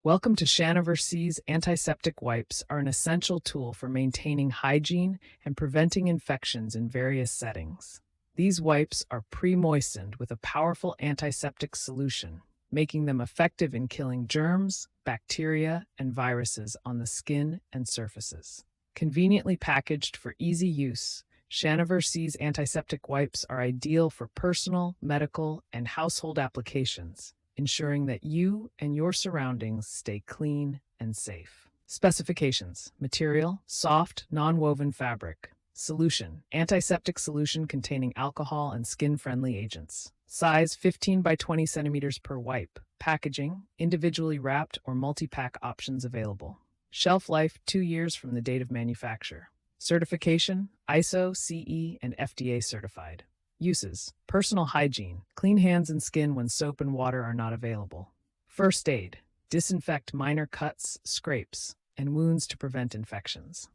Welcome to Shanoverseas. Antiseptic wipes are an essential tool for maintaining hygiene and preventing infections in various settings. These wipes are pre-moistened with a powerful antiseptic solution, making them effective in killing germs, bacteria, and viruses on the skin and surfaces. Conveniently packaged for easy use, Shanoverseas antiseptic wipes are ideal for personal, medical, and household applications, ensuring that you and your surroundings stay clean and safe. Specifications: material, soft, non-woven fabric. Solution: antiseptic solution containing alcohol and skin-friendly agents. Size: 15 by 20 centimeters per wipe. Packaging: individually wrapped or multi-pack options available. Shelf life: 2 years from the date of manufacture. Certification: ISO, CE, and FDA certified. Uses: personal hygiene, clean hands and skin when soap and water are not available. First aid: disinfect minor cuts, scrapes, and wounds to prevent infections.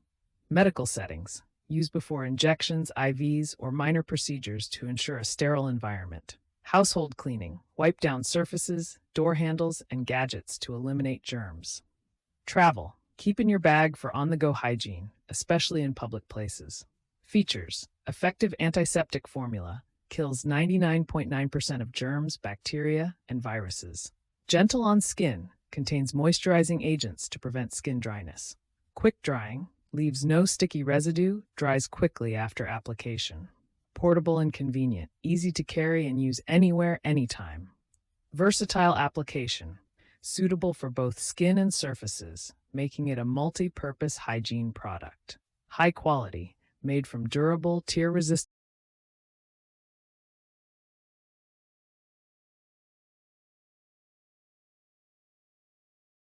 Medical settings: use before injections, IVs, or minor procedures to ensure a sterile environment. Household cleaning: wipe down surfaces, door handles, and gadgets to eliminate germs. Travel: keep in your bag for on-the-go hygiene, especially in public places. Features: effective antiseptic formula, kills 99.9% of germs, bacteria, and viruses. Gentle on skin, contains moisturizing agents to prevent skin dryness. Quick drying, leaves no sticky residue, dries quickly after application. Portable and convenient, easy to carry and use anywhere, anytime. Versatile application, suitable for both skin and surfaces, making it a multi-purpose hygiene product. High quality, made from durable, tear-resistant